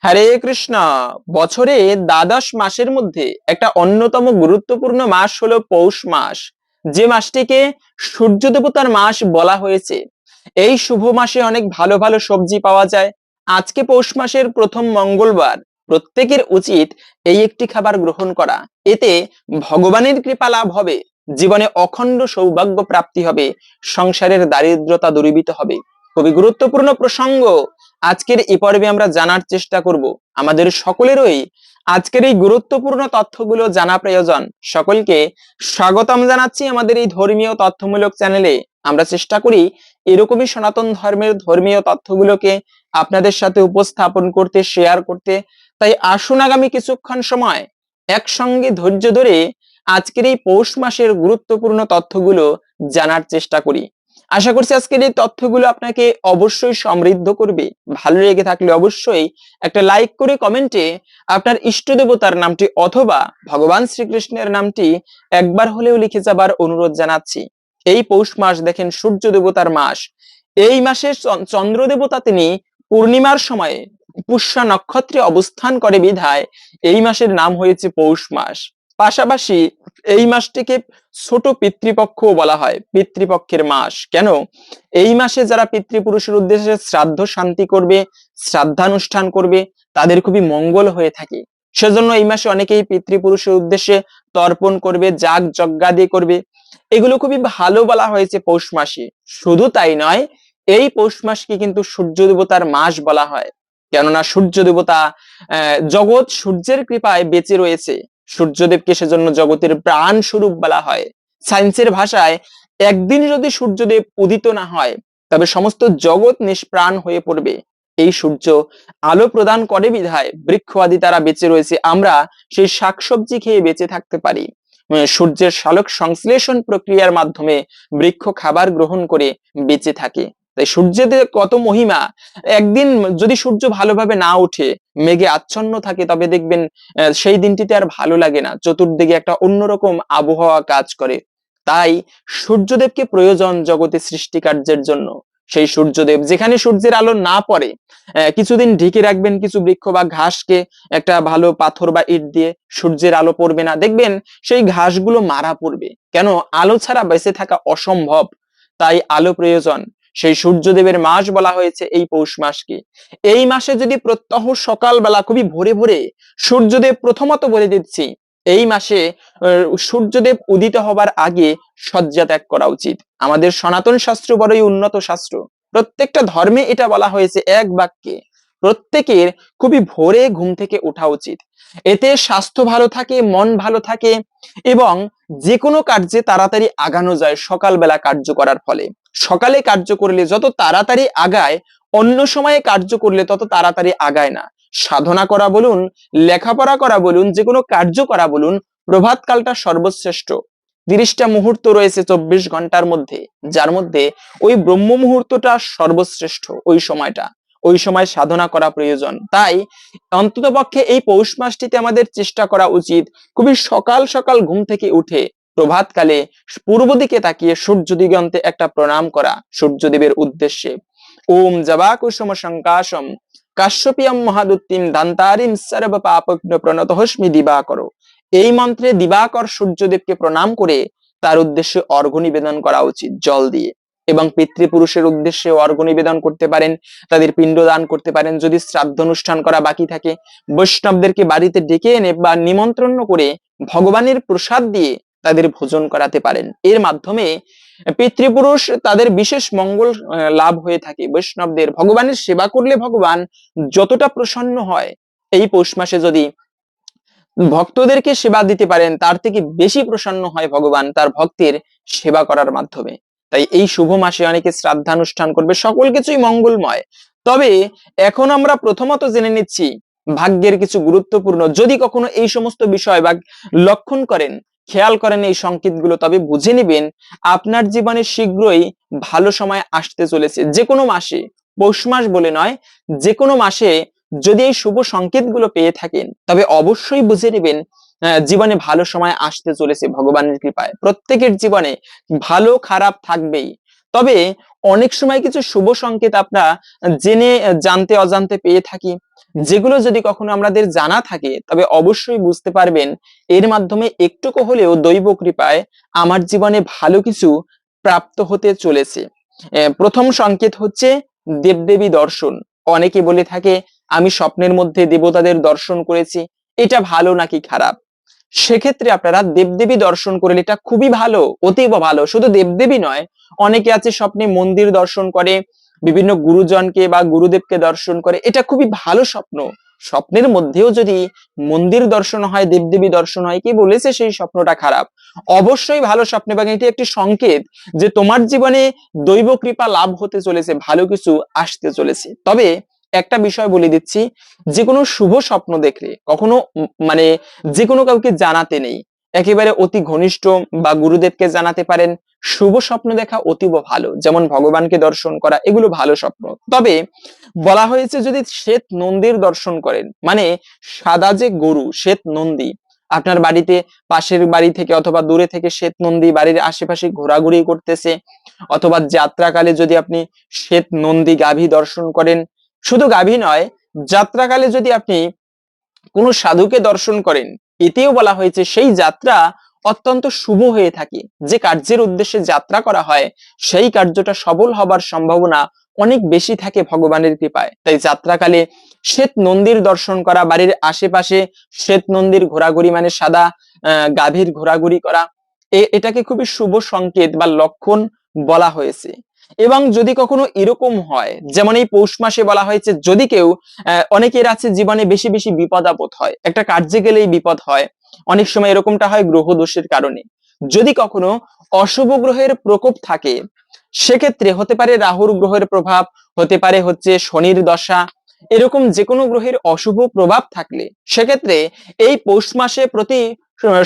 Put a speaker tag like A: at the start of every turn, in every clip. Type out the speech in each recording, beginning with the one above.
A: হরে কৃষ্ণ। বছরে দ্বাদশ মাসের মধ্যে একটা অন্যতম গুরুত্বপূর্ণ মাস হলো পৌষ মাস, যে মাসটিকে সূর্য দেবতার মাস বলা হয়েছে। এই শুভ মাসে অনেক ভালো ভালো সবজি পাওয়া যায়। আজকে পৌষ মাসের প্রথম মঙ্গলবার, প্রত্যেকের উচিত এই একটি খাবার গ্রহণ করা। এতে ভগবানের কৃপা লাভ হবে, জীবনে অখণ্ড সৌভাগ্য প্রাপ্তি হবে, সংসারের দারিদ্রতা দূরীভূত হবে। খুবই গুরুত্বপূর্ণ প্রসঙ্গ আজকের এই পর্বে আমরা জানার চেষ্টা করব। আমাদের সকলেরই আজকের এই গুরুত্বপূর্ণ তথ্যগুলো জানা প্রয়োজন। সকলকে স্বাগতম জানাচ্ছি আমাদের এই ধর্মীয় তথ্যমূলক চ্যানেলে। আমরা চেষ্টা করি এরকমই সনাতন ধর্মের ধর্মীয় তথ্যগুলোকে আপনাদের সাথে উপস্থাপন করতে, শেয়ার করতে। তাই আসুন আগামী কিছুক্ষণ সময় একসঙ্গে ধৈর্য ধরে আজকের এই পৌষ মাসের গুরুত্বপূর্ণ তথ্যগুলো জানার চেষ্টা করি। আশা করছি আজকের এই তথ্যগুলো আপনাকে অবশ্যই সমৃদ্ধ করবে। ভালো লেগে থাকলে অবশ্যই একটা লাইক করে কমেন্টে আপনার ইষ্ট দেবতার নামটি অথবা ভগবান শ্রীকৃষ্ণের নামটি একবার হলেও লিখে যাবার অনুরোধ জানাচ্ছি। এই পৌষ মাস দেখেন সূর্য দেবতার মাস। এই মাসে চন্দ্র দেবতা তিনি পূর্ণিমার সময়ে পুষ্যা নক্ষত্রে অবস্থান করে বিধায় এই মাসের নাম হয়েছে পৌষ মাস। পাশাপাশি এই মাসটিকে ছোট পিতৃপক্ষ বলা হয়, পিতৃপক্ষের মাস। কেন? এই মাসে যারা পিতৃপুরুষের উদ্দেশ্যে শ্রাদ্ধ শান্তি করবে, শ্রাদ্ধানুষ্ঠান করবে, তাদের খুবই মঙ্গল হয়ে থাকে। সেজন্য এই মাসে অনেকেই পিতৃপুরুষের উদ্দেশ্যে তর্পণ করবে, যাগ যজ্ঞাদি করবে। এগুলো খুবই ভালো বলা হয়েছে পৌষ মাসে। শুধু তাই নয়, এই পৌষ মাসকে কিন্তু সূর্য দেবতার মাস বলা হয়। কেননা সূর্য দেবতা জগৎ সূর্যের কৃপায় বেঁচে রয়েছে। সূর্যদেবকে সেজন্য জগতের প্রাণ স্বরূপ বলা হয়। সায়েন্সের ভাষায় একদিন যদি সূর্যদেব উদিত না হয়, তবে সমস্ত জগৎ নিষ্প্রাণ হয়ে পড়বে। এই সূর্য আলো প্রদান করে বিধায় বৃক্ষ আদি তারা বেঁচে রয়েছে। আমরা সেই শাকসবজি খেয়ে বেঁচে থাকতে পারি। সূর্যের সালোক সংশ্লেষণ প্রক্রিয়ার মাধ্যমে বৃক্ষ খাবার গ্রহণ করে বেঁচে থাকে। তাই সূর্যের কত মহিমা। একদিন যদি সূর্য ভালোভাবে না উঠে, মেঘে আচ্ছন্ন থাকে, তবে দেখবেন সেই দিনটিতে আর ভালো লাগে না। চতুর্দিকে একটা অন্যরকম আবহাওয়া কাজ করে। তাই সূর্যদেবকে প্রয়োজন জগতে সৃষ্টি কার্যের জন্য। সেই সূর্যদেব যেখানে সূর্যের আলো না পড়ে, কিছুদিন ঢেকে রাখবেন কিছু বৃক্ষ বা ঘাসকে, একটা ভালো পাথর বা ইট দিয়ে, সূর্যের আলো পড়বে না, দেখবেন সেই ঘাসগুলো মারা পড়বে। কেন? আলো ছাড়া বেঁচে থাকা অসম্ভব। তাই আলো প্রয়োজন। সেই সূর্যদেবের মাস বলা হয়েছে এই পৌষ মাসকে। এই মাসে যদি প্রত্যহ সকালবেলা খুবই ভোরে ভোরে সূর্যদেব, প্রথমত বলে দিচ্ছি, এই মাসে সূর্যদেব উদিত হবার আগে শয্যা ত্যাগ করা উচিত। আমাদের সনাতন শাস্ত্র বড়ই উন্নত শাস্ত্র। প্রত্যেকটা ধর্মে এটা বলা হয়েছে এক বাক্যে, প্রত্যেকের খুবই ভোরে ঘুম থেকে ওঠা উচিত। এতে স্বাস্থ্য ভালো থাকে, মন ভালো থাকে এবং যে কোনো কার্যে তাড়াতাড়ি আগানো যায় সকালবেলা কার্য করার ফলে। সকালে কার্য করলে যত তাড়াতাড়ি আগায়, অন্য সময়ে কার্য করলে তত তাড়াতাড়ি আগায় না। সাধনা করা বলুন, লেখাপড়া করা বলুন, যে কোনো কার্য করা বলুন, প্রভাত কালটা সর্বশ্রেষ্ঠ। 30টা মুহূর্ত রয়েছে 24 ঘন্টার মধ্যে, যার মধ্যে ওই ব্রহ্ম মুহূর্তটা সর্বশ্রেষ্ঠ। ওই সময় সাধনা করা প্রয়োজন। তাই অন্তত পক্ষে এই পৌষ মাসটিতে আমাদের চেষ্টা করা উচিত খুবই সকাল সকাল ঘুম থেকে উঠে প্রভাতকালে পূর্ব দিকে তাকিয়ে সূর্য দিগন্তে একটা প্রণাম করা সূর্যদেবের উদ্দেশ্যে। ওম জবা কুসুম সংকাশম কাশ্যপিয়ম মহাদুত্তিম দান্তারিম সর্ব পাপঘ্ন প্রণতহস্মি দিবাকর। এই মন্ত্রে দিবাকর সূর্যদেবকে প্রণাম করে তার উদ্দেশ্যে অর্ঘ্য নিবেদন করা উচিত জল দিয়ে। এবং পিতৃপুরুষের উদ্দেশ্যে অর্ঘ্য নিবেদন করতে পারেন, তাদের পিণ্ড দান করতে পারেন। যদি শ্রাদ্ধ অনুষ্ঠান করা বাকি থাকে, বৈষ্ণবদেরকে বাড়িতে ডেকে এনে বা নিমন্ত্রণ করে ভগবানের প্রসাদ দিয়ে তাদের ভোজন করাতে পারেন। এর মাধ্যমে পিতৃপুরুষ তাদের বিশেষ মঙ্গল লাভ হয়ে থাকে। বৈষ্ণবদের ভগবানের সেবা করলে ভগবান যতটা প্রসন্ন হয়, এই পৌষ মাসে যদি ভক্তদেরকে সেবা দিতে পারেন, তার থেকে বেশি প্রসন্ন হয় ভগবান তার ভক্তের সেবা করার মাধ্যমে। তাই এই শুভ মাসে অনেকে শ্রাদ্ধানুষ্ঠান করবে, সকল কিছুই মঙ্গলময়। তবে এখন আমরা প্রথমত জেনে নিচ্ছি ভাগ্যের কিছু গুরুত্বপূর্ণ, যদি কখনো এই সমস্ত বিষয় বা লক্ষণ করেন, খেয়াল করেন এই সংকেতগুলো, তবে বুঝে নেবেন আপনার জীবনে শীঘ্রই ভালো সময় আসতে চলেছে। যে কোনো মাসে, পৌষ মাস বলে নয়, যে কোনো মাসে যদি এই শুভ সংকেতগুলো পেয়ে থাকেন, তবে অবশ্যই বুঝে নেবেন জীবনে ভালো সময় আসতে চলেছে ভগবানের কৃপায়। প্রত্যেকের জীবনে ভালো খারাপ থাকবেই, তবে অনেক সময় কিছু শুভ সংকেত আমরা জেনে জানতে অজান্তে পেয়ে থাকি, যেগুলো যদি কখনো আমাদের জানা থাকে তবে অবশ্যই বুঝতে পারবেন এর মাধ্যমে একটুকু হলেও দৈব কৃপায় আমার জীবনে ভালো কিছু প্রাপ্ত হতে চলেছে। প্রথম সংকেত হচ্ছে দেবদেবী দর্শন। অনেকে বলে থাকে আমি স্বপ্নের মধ্যে দেবতাদের দর্শন করেছি, এটা ভালো নাকি খারাপ? সেক্ষেত্রে আপনারা দেবদেবী দর্শন করলে এটা খুবই ভালো, অতীব ভালো। শুধু দেবদেবী নয়, অনেকে আছে স্বপ্নে মন্দির দর্শন করে, বিভিন্ন গুরুজনকে বা গুরুদেবকে দর্শন করে, এটা খুবই ভালো স্বপ্ন। স্বপ্নের মধ্যেও যদি মন্দির দর্শন হয়, দেবদেবী দর্শন হয়, কি বলেছে সেই স্বপ্নটা খারাপ? অবশ্যই ভালো স্বপ্ন, এবং এটি একটি সংকেত যে তোমার জীবনে দৈব কৃপা লাভ হতে চলেছে, ভালো কিছু আসতে চলেছে। তবে একটা বিষয় বলে দিচ্ছি, যে কোনো শুভ স্বপ্ন দেখলে কখনো মানে যে কোনো কাউকে জানাতে নেই, একেবারে অতি ঘনিষ্ঠ বা গুরুদেবকে জানাতে পারেন। শুভ স্বপ্ন দেখা অতীব ভালো, যেমন ভগবানকে দর্শন করা, এগুলো ভালো স্বপ্ন। তবে বলা হয়েছে যদি শ্বেত নন্দীর দর্শন করেন, মানে সাদা যে গরু, শ্বেত নন্দী, আপনার বাড়িতে পাশের বাড়ি থেকে অথবা দূরে থেকে শ্বেত নন্দী বাড়ির আশেপাশে ঘোরাঘুরি করতেছে, অথবা যাত্রাকালে যদি আপনি শ্বেত নন্দী গাভী দর্শন করেন, শুধু গাভী নয়, যাত্রাকালে যদি আপনি কোনো সাধুকে দর্শন করেন, এতেও বলা হয়েছে সেই যাত্রা অত্যন্ত শুভ হয়ে থাকে। যে কার্যের উদ্দেশ্যে যাত্রা করা হয় সেই কার্যটা সফল হবার সম্ভাবনা অনেক বেশি থাকে ভগবানের কৃপায়। তাই যাত্রাকালে শ্বেত নন্দীর দর্শন করা, বাড়ির আশেপাশে শ্বেত নন্দীর ঘোরাঘুরি, মানে সাদা গাভীর ঘোরাঘুরি করা, এটাকে খুবই শুভ সংকেত বা লক্ষণ বলা হয়েছে। এবং যদি কখনো এরকম হয়, যেমন এই পৌষ মাসে বলা হয়েছে, যদি কেউ অনেকের আছে জীবনে বেশি বেশি বিপদ আপদ হয়, একটা কার্যে গেলেই বিপদ হয়, অনেক সময় এরকমটা হয় গ্রহ দোষের কারণে। যদি কখনো অশুভ গ্রহের প্রকোপ থাকে, সেক্ষেত্রে হতে পারে রাহুর গ্রহের প্রভাব, হতে পারে হচ্ছে শনির দশা, এরকম যে কোনো গ্রহের অশুভ প্রভাব থাকলে সেক্ষেত্রে এই পৌষ মাসে প্রতি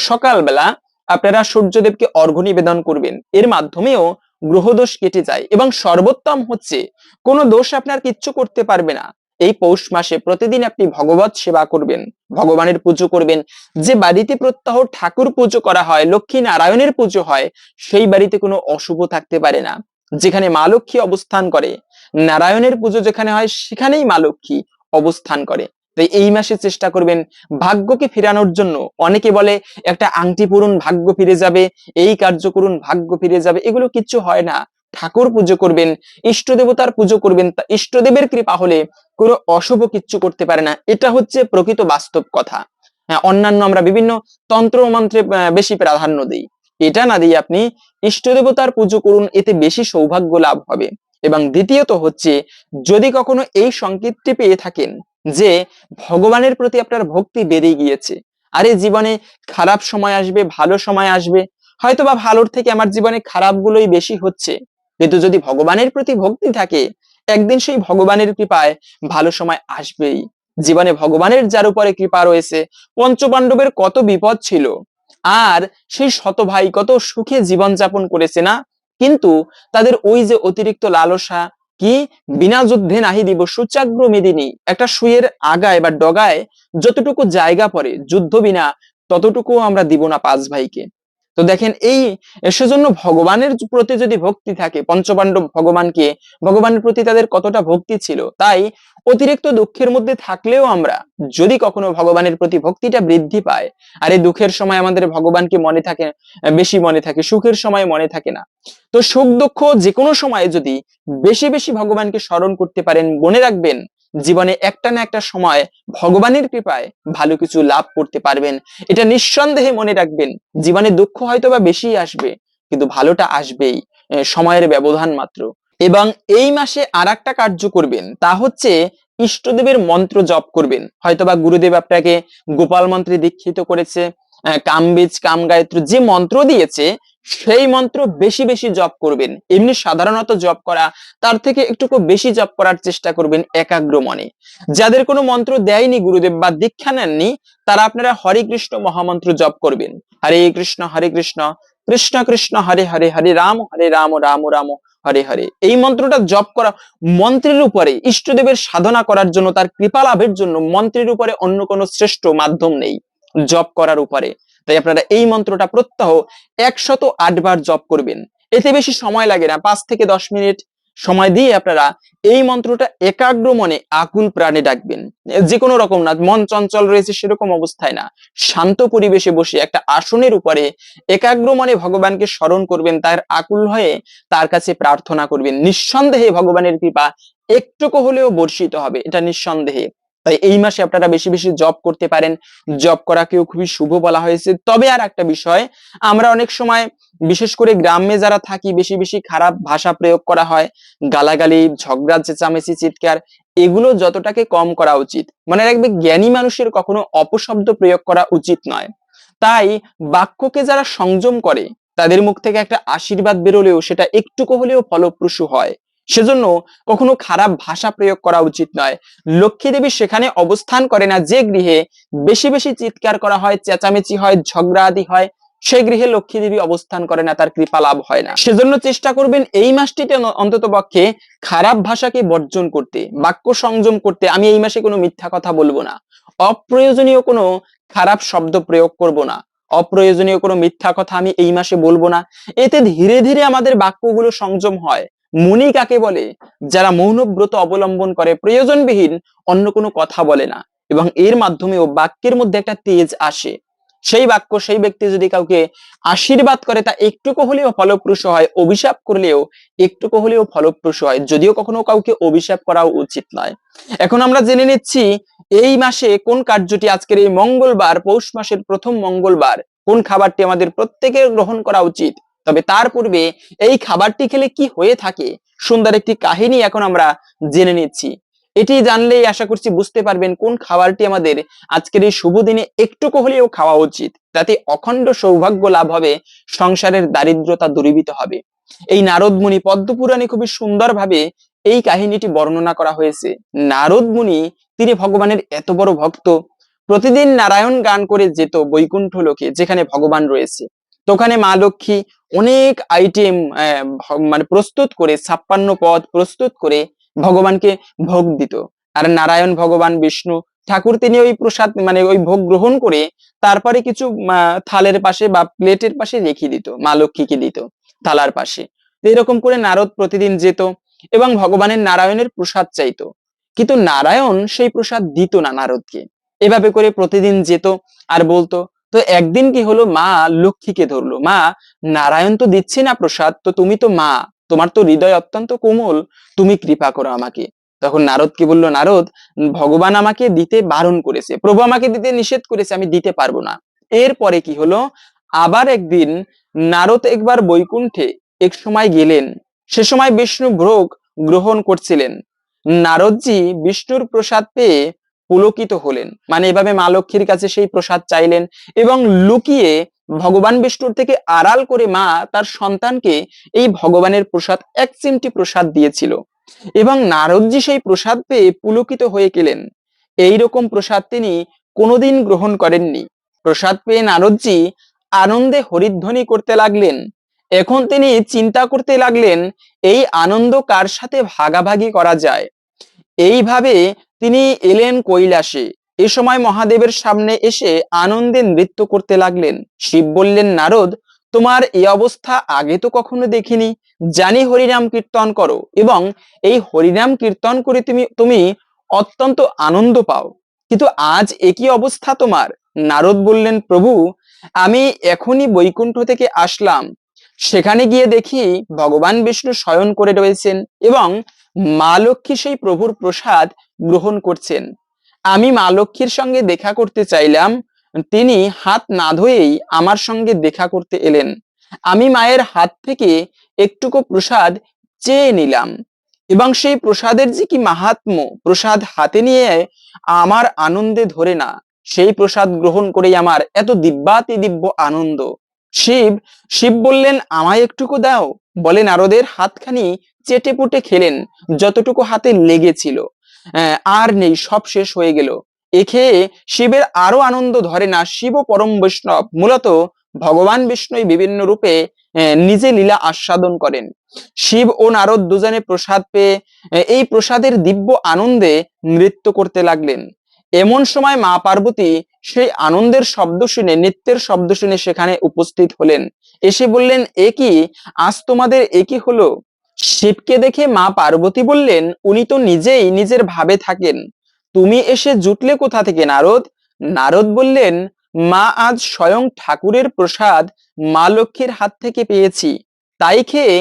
A: সকালবেলা আপনারা সূর্যদেবকে অর্ঘ্য নিবেদন করবেন। এর মাধ্যমেও গ্রহদোষ কেটে যায়, এবং সর্বোত্তম হচ্ছে কোনো দোষ আপনার কিচ্ছু করতে পারবে না। এই পৌষ মাসে প্রতিদিন আপনি ভগবত সেবা করবেন, ভগবানের পুজো করবেন। যে বাড়িতে প্রত্যহ ঠাকুর পুজো করা হয়, লক্ষ্মী নারায়ণের পুজো হয়, সেই বাড়িতে কোনো অশুভ থাকতে পারে না। যেখানে মা লক্ষ্মী অবস্থান করে, নারায়ণের পুজো যেখানে হয়, সেখানেই মা লক্ষ্মী অবস্থান করে। তাই এই মাসে চেষ্টা করবেন ভাগ্যকে ফেরানোর জন্য। অনেকে বলে একটা আংটি পরুন ভাগ্য ফিরে যাবে, এই কার্য করুন ভাগ্য ফিরে যাবে, এগুলো কিচ্ছু হয় না। ঠাকুর পুজো করবেন, ইষ্ট দেবতার পুজো করবেন, ইষ্টদেবের কৃপা হলে কোনো অশুভ কিচ্ছু করতে পারে না। এটা হচ্ছে প্রকৃত বাস্তব কথা। হ্যাঁ, অন্যান্য আমরা বিভিন্ন তন্ত্র মন্ত্রে বেশি প্রাধান্য দিই, এটা না দিয়ে আপনি ইষ্ট দেবতার পুজো করুন, এতে বেশি সৌভাগ্য লাভ হবে। এবং দ্বিতীয়ত হচ্ছে, যদি কখনো এই সংকেতটি পেয়ে থাকেন যে ভগবানের প্রতি আপনার ভক্তি বেড়ে গিয়েছে, আরে জীবনে খারাপ সময় আসবে, ভালো সময় আসবে, হয়তো বা ভালোর থেকে আমার জীবনে খারাপ গুলোই বেশি হচ্ছে, কিন্তু যদি ভগবানের প্রতি ভক্তি থাকে, একদিন সেই ভগবানের কৃপায় ভালো সময় আসবেই। জীবনে ভগবানের যার উপরে কৃপা রয়েছে, পঞ্চপাণ্ডবের কত বিপদ ছিল, আর সেই শত ভাই কত সুখে জীবন যাপন করেছে না, কিন্তু তাদের ওই যে অতিরিক্ত লালসা, কি বিনা যুদ্ধে নাহি দিব সুচাগ্র মেদিনী, একটা সুয়ের আগায় বা ডগায় যতটুকু জায়গা পড়ে, যুদ্ধ বিনা ততটুকু আমরা দিব না পাঁচ ভাইকে। তো দেখেন, এই সেজন্য ভগবানের প্রতি যদি ভক্তি থাকে, পঞ্চপাণ্ডব ভগবানের প্রতি তাদের কতটা ভক্তি ছিল, তাই অতিরিক্ত দুঃখের মধ্যে থাকলেও আমরা যদি কখনো ভগবানের প্রতি ভক্তিটা বৃদ্ধি পায়, আর এই দুঃখের সময় আমাদের ভগবানকে মনে থাকে, বেশি মনে থাকে, সুখের সময় মনে থাকে না। তো সুখ দুঃখ যে কোনো সময়ে যদি বেশি বেশি ভগবানকে স্মরণ করতে পারেন, মনে রাখবেন জীবনে একটা না একটা সময় ভগবানের কৃপায় ভালো কিছু লাভ করতে পারবেন। এটা নিঃসন্দেহে মনে রাখবেন। জীবনে দুঃখ হয়তো বা বেশি আসবে, কিন্তু ভালোটা আসবেই, সময়ের ব্যবধান মাত্র। এবং এই মাসে আর একটা কার্য করবেন, তা হচ্ছে ইষ্টদেবের মন্ত্র জপ করবেন। হয়তোবা গুরুদেব আপনাকে গোপাল মন্ত্রে দীক্ষিত করেছে, কামবীজ কাম গায়ত্রী যে মন্ত্র দিয়েছে, সেই মন্ত্র বেশি বেশি জপ করবেন। এমনি সাধারণত জপ করা তার থেকে একটুকু বেশি জপ করার চেষ্টা করবেন একাগ্র মনে। যাদের কোনো মন্ত্র দেয়নি গুরুদেব বা দীক্ষা নেননি, তারা আপনারা হরে কৃষ্ণ মহামন্ত্র জপ করবেন। হরে কৃষ্ণ কৃষ্ণ কৃষ্ণ হরে হরে, হরে রাম রাম রাম হরে হরে। এই মন্ত্রটা জপ করা, মন্ত্রের উপরে ইষ্টদেবের সাধনা করার জন্য, তার কৃপা লাভের জন্য মন্ত্রের উপরে অন্য কোনো শ্রেষ্ঠ মাধ্যম নেই জপ করার উপরে। তাই আপনারা এই মন্ত্রটা প্রত্যহ 108 বার জপ করবেন। এতে বেশি সময় লাগে না, 5 থেকে 10 মিনিট, সময় দিয়ে আপনারা এই মন্ত্রটা একাগ্র মনে আকুল প্রাণে ডাকবেন। যে কোনো রকম না, মন চঞ্চল রয়েছে সেরকম অবস্থায় না, শান্ত পরিবেশে বসে একটা আসনের উপরে একাগ্র মনে ভগবানকে স্মরণ করবেন, তার আকুল হয়ে তার কাছে প্রার্থনা করবেন। নিঃসন্দেহে ভগবানের কৃপা একটুকু হলেও বর্ষিত হবে, এটা নিঃসন্দেহে। তাই এই মাসে আপনারা বেশি বেশি জপ করতে পারেন, জপ করাকেও খুবই শুভ বলা হয়েছে। তবে আর একটা বিষয়, আমরা অনেক সময় বিশেষ করে গ্রামে যারা থাকি বেশি বেশি খারাপ ভাষা প্রয়োগ করা হয়, গালাগালি, ঝগড়া, চেঁচামেচি, চিৎকার, এগুলো যতটাকে কম করা উচিত। মনে রাখবে, জ্ঞানী মানুষের কখনো অপশব্দ প্রয়োগ করা উচিত নয়। তাই বাক্যকে যারা সংযম করে তাদের মুখ থেকে একটা আশীর্বাদ বেরোলেও সেটা একটুকু হলেও ফলপ্রসূ হয়। সেজন্য কখনো খারাপ ভাষা প্রয়োগ করা উচিত নয়। লক্ষ্মী দেবী সেখানে অবস্থান করে না যে গৃহে বেশি বেশি চিৎকার করা হয়, চেঁচামেচি হয়, ঝগড়া আদি হয়, সেই গৃহে লক্ষ্মী দেবী অবস্থান করে না, তার কৃপা লাভ হয় না। সেজন্য চেষ্টা করবেন এই মাসটিতে অন্তত পক্ষে খারাপ ভাষাকে বর্জন করতে, বাক্য সংযম করতে। আমি এই মাসে কোনো মিথ্যা কথা বলবো না, অপ্রয়োজনীয় কোনো খারাপ শব্দ প্রয়োগ করব না, অপ্রয়োজনীয় কোনো মিথ্যা কথা আমি এই মাসে বলবো না। এতে ধীরে ধীরে আমাদের বাক্যগুলো সংযম হয়। মুনি কাকে বলে? যারা মৌনব্রত অবলম্বন করে, প্রয়োজনবিহীন অন্য কোনো কথা বলে না, এবং এর মাধ্যমেও বাক্যের মধ্যে একটা তেজ আসে। সেই বাক্য, সেই ব্যক্তি যদি কাউকে আশীর্বাদ করে তা একটুকু হলেও ফলপ্রসূ হয়, অভিশাপ করলেও একটুকু হলেও ফলপ্রসূ হয়, যদিও কখনো কাউকে অভিশাপ করাও উচিত নয়। এখন আমরা জেনে নিচ্ছি এই মাসে কোন কার্যটি, আজকের এই মঙ্গলবার, পৌষ মাসের প্রথম মঙ্গলবার, কোন খাবারটি আমাদের প্রত্যেকের গ্রহণ করা উচিত। তবে তার পূর্বে এই খাবারটি খেলে কি হয়ে থাকে, সুন্দর একটি কাহিনী এখন আমরা জেনে নিচ্ছি। এটি জানলেই আশা করছি বুঝতে পারবেন কোন খাবারটি আমাদের আজকের এই শুভ দিনে একটুকু হলেও খাওয়া উচিত, তাতে অখণ্ড সৌভাগ্য লাভ হবে, সংসারের দারিদ্রতা দূরীভূত হবে। এই নারদ মুনি, পদ্মপুরাণে খুবই সুন্দরভাবে এই কাহিনীটি বর্ণনা করা হয়েছে। নারদ মুনি, তিনি ভগবানের এত বড় ভক্ত, প্রতিদিন নারায়ণ গান করে যেত বৈকুণ্ঠ লোকে, যেখানে ভগবান রয়েছে। তো ওখানে মা লক্ষ্মী অনেক আইটেম মানে প্রস্তুত করে, 56 পদ প্রস্তুত করে ভগবানকে ভোগ দিত। আর নারায়ণ ভগবান বিষ্ণু ঠাকুর, তিনি ওই প্রসাদ মানে ওই ভোগ গ্রহণ করে তারপরে কিছু থালের পাশে বা প্লেটের পাশে রেখে দিত, মা লক্ষ্মীকে দিত থালার পাশে। এরকম করে নারদ প্রতিদিন যেত এবং ভগবানের নারায়ণের প্রসাদ চাইতো, কিন্তু নারায়ণ সেই প্রসাদ দিত না নারদকে। এভাবে করে প্রতিদিন যেত আর বলতো। তো একদিন কি হলো, মা লক্ষ্মীকে ধরলো, মা, নারায়ণ তো দিচ্ছে না প্রসাদ, তো তুমি তো মা, তোমার তো হৃদয় অত্যন্ত কোমল, তুমি কৃপা করো আমাকে। তখন নারদ কি বললো, নারদ, ভগবান আমাকে দিতে বারণ করেছে, প্রভু আমাকে দিতে নিষেধ করেছে, আমি দিতে পারবো না। এরপরে কি হলো, আবার একদিন নারদ একবার বৈকুণ্ঠে এক সময় গেলেন। সে সময় বিষ্ণু ভোগ গ্রহণ করছিলেন। নারদজি বিষ্ণুর প্রসাদ পেয়ে পুলকিত হলেন, মানে এভাবে মা লক্ষ্মীর কাছে সেই প্রসাদ চাইলেন এবং লুকিয়ে ভগবান বিষ্ণুর থেকে আড়াল করে মা তার সন্তানকে এই ভগবানের প্রসাদ, এক চিমটি প্রসাদ দিয়েছিল, এবং নারদজি সেই প্রসাদ পেয়ে পুলকিত হয়ে গেলেন। এইরকম প্রসাদ তিনি কোনোদিন গ্রহণ করেননি। প্রসাদ পেয়ে নারদজি আনন্দে হরিধ্বনি করতে লাগলেন। এখন তিনি চিন্তা করতে লাগলেন, এই আনন্দ কার সাথে ভাগাভাগি করা যায়। এইভাবে তিনি এলেন কৈলাসে। এ সময় মহাদেবের সামনে এসে আনন্দে নৃত্য করতে লাগলেন। শিব বললেন, নারদ, তোমার এই অবস্থা আগে তো কখনো দেখিনি। জানি হরিনাম কীর্তন করো এবং এই হরিনাম কীর্তন করে তুমি অত্যন্ত আনন্দ পাও, কিন্তু আজ একই অবস্থা তোমার। নারদ বললেন, প্রভু, আমি এখনই বৈকুণ্ঠ থেকে আসলাম, সেখানে গিয়ে দেখি ভগবান বিষ্ণু শয়ন করে রয়েছেন এবং মা লক্ষ্মী সেই প্রভুর প্রসাদ গ্রহণ করছেন। আমি মা লক্ষ্মীর সঙ্গে দেখা করতে চাইলাম, তিনি হাত না ধুয়েই আমার সঙ্গে দেখা করতে এলেন। আমি মায়ের হাত থেকে একটুকু প্রসাদ চেয়ে নিলাম এবং সেই প্রসাদের যে কি মাহাত্ম্য, প্রসাদ হাতে নিয়ে আমার আনন্দে ধরে না, সেই প্রসাদ গ্রহণ করেই আমার এত দিব্যাতি দিব্য আনন্দ। শিব শিব বললেন, আমায় একটুকু দাও। বলে নারদের হাতখানি চেটে পুটে খেলেন, যতটুকু হাতে লেগেছিল, আর নেই, সব শেষ হয়ে গেল। এ খেয়ে শিবের আরো আনন্দ ধরে না। শিব পরম বৈষ্ণব, মূলত ভগবান বিষ্ণুই বিভিন্ন রূপে নিজে লীলা আস্বাদন করেন। শিব ও নারদ দুজনে প্রসাদ পেয়ে এই প্রসাদের দিব্য আনন্দে নৃত্য করতে লাগলেন। এমন সময় মা পার্বতী সেই আনন্দের শব্দ শুনে, নৃত্যের শব্দ শুনে সেখানে উপস্থিত হলেন। এসে বললেন, এ কি, আজ তোমাদের এ কি হলো? শিবকে দেখে মা পার্বতী বললেন, উনি তো নিজেই নিজের ভাবে থাকেন, তুমি এসে জুটলে কোথা থেকে নারদ? নারদ বললেন, মা আজ স্বয়ং ঠাকুরের প্রসাদ মা লক্ষ্মীর হাত থেকে পেয়েছি, তাই খেয়ে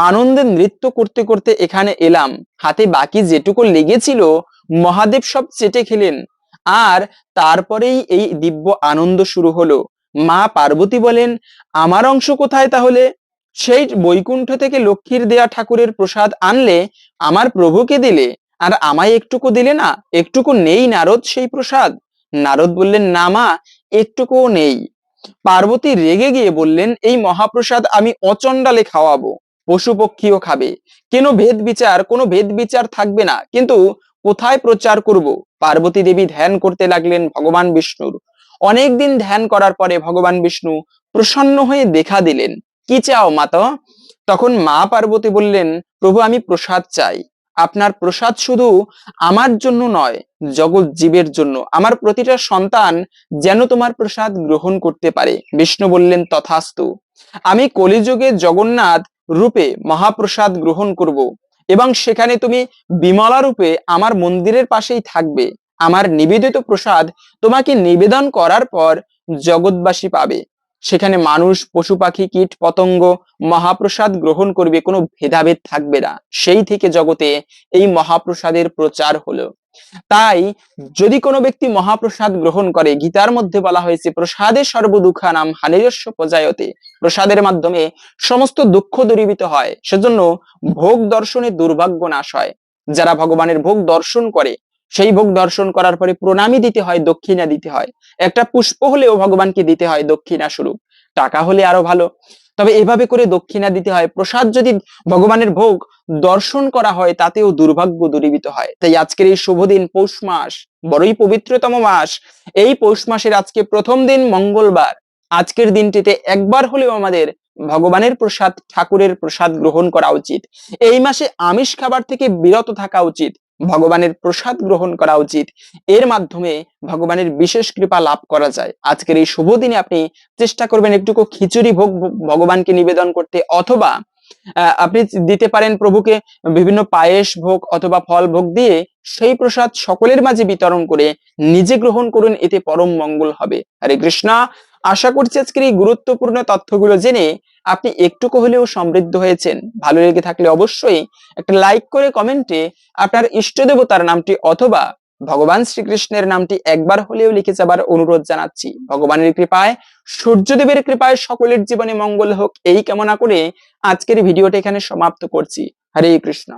A: আনন্দে নৃত্য করতে করতে এখানে এলাম। হাতে বাকি যেটুকু লেগেছিল মহাদেব সব চেটে খেলেন, আর তারপরেই এই দিব্য আনন্দ শুরু হলো। মা পার্বতী বলেন, আমার অংশ কোথায় তাহলে? সেই বৈকুণ্ঠ থেকে লক্ষ্মীর দেয়া ঠাকুরের প্রসাদ আনলে আমার প্রভুকে দিলে, আর আমায় একটুকু দিলে না? একটুকু নেই নারদ সেই প্রসাদ? নারদ বললেন, না মা, একটুকুও নেই। পার্বতী রেগে গিয়ে বললেন, এই মহাপ্রসাদ আমি অচণ্ডালে খাওয়াবো, পশু পক্ষীও খাবে, কোনো ভেদ বিচার থাকবে না, কিন্তু কোথায় প্রচার করব? পার্বতী দেবী ধ্যান করতে লাগলেন ভগবান বিষ্ণুর। অনেকদিন ধ্যান করার পরে ভগবান বিষ্ণু প্রসন্ন হয়ে দেখা দিলেন। কি চাও মাতা? তখন মা পার্বতী বললেন, প্রভু আমি প্রসাদ চাই। আপনার প্রসাদ শুধু আমার জন্য নয়, জগৎ জীবের জন্য, আমার প্রতিটা সন্তান যেন তোমার প্রসাদ গ্রহণ করতে পারে। বিষ্ণু বললেন, তথাস্তু। আমি কলিযুগে জগন্নাথ রূপে মহাপ্রসাদ গ্রহণ করব, এবং সেখানে তুমি বিমলা রূপে আমার মন্দিরের পাশেই থাকবে। আমার নিবেদিত প্রসাদ তোমাকে নিবেদন করার পর জগৎবাসী পাবে। সেখানে মানুষ, পশু পাখি, কীট পতঙ্গ মহাপ্রসাদ গ্রহণ করবে, কোনো ভেদাভেদ থাকবে না। সেই থেকে জগতে এই মহাপ্রসাদের প্রচার হলো। তাই যদি কোনো ব্যক্তি মহাপ্রসাদ গ্রহণ করে, গীতার মধ্যে বলা হয়েছে, প্রসাদে সর্বদুঃখানাম হানিরস্য প্রজায়তে, প্রসাদের মাধ্যমে সমস্ত দুঃখ দূরীভূত হয়। সেজন্য ভোগ দর্শনে দুর্ভাগ্য নাশ হয়। যারা ভগবানের ভোগ দর্শন করে, সেই ভোগ দর্শন করার পরে প্রণামী দিতে হয়, দক্ষিণা দিতে হয়। একটা পুষ্প হলেও ভগবানকে দিতে হয় দক্ষিণা স্বরূপ, টাকা হলে আরো ভালো। তবে এভাবে করে দক্ষিণা দিতে হয়। প্রসাদ যদি ভগবানের ভোগ দর্শন করা হয়, তাতেও দুর্ভাগ্য দূরীভূত হয়। তাই আজকের এই শুভ দিন, পৌষ মাস, বড়ই পবিত্রতম মাস, এই পৌষ মাসের আজকে প্রথম দিন মঙ্গলবার, আজকের দিনটিতে একবার হলেও আমাদের ভগবানের প্রসাদ, ঠাকুরের প্রসাদ গ্রহণ করা উচিত। এই মাসে আমিষ খাবার থেকে বিরত থাকা উচিত, ভগবানের প্রসাদ গ্রহণ করা উচিত। এর মাধ্যমে ভগবানের বিশেষ কৃপা লাভ করা যায়। আজকের এই শুভ দিনে আপনি চেষ্টা করবেন একটুকু খিচুড়ি ভোগ ভগবানকে নিবেদন করতে, অথবা আপনি দিতে পারেন প্রভুকে বিভিন্ন পায়েস ভোগ অথবা ফল ভোগ দিয়ে সেই প্রসাদ সকলের মাঝে বিতরণ করে নিজে গ্রহণ করুন, এতে পরম মঙ্গল হবে। হরে কৃষ্ণ। আশা করছি আজকের এই গুরুত্বপূর্ণ তথ্যগুলো জেনে আপনি একটুকু হলেও সমৃদ্ধ হয়েছেন। ভালো লেগে থাকলে অবশ্যই একটা লাইক করে কমেন্টে আপনার ইষ্ট দেবতার নামটি অথবা ভগবান শ্রীকৃষ্ণের নামটি একবার হলেও লিখে যাবার অনুরোধ জানাচ্ছি। ভগবানের কৃপায়, সূর্যদেবের কৃপায় সকলের জীবনে মঙ্গল হোক, এই কামনা করে আজকের ভিডিওটা এখানে সমাপ্ত করছি। হরে কৃষ্ণ।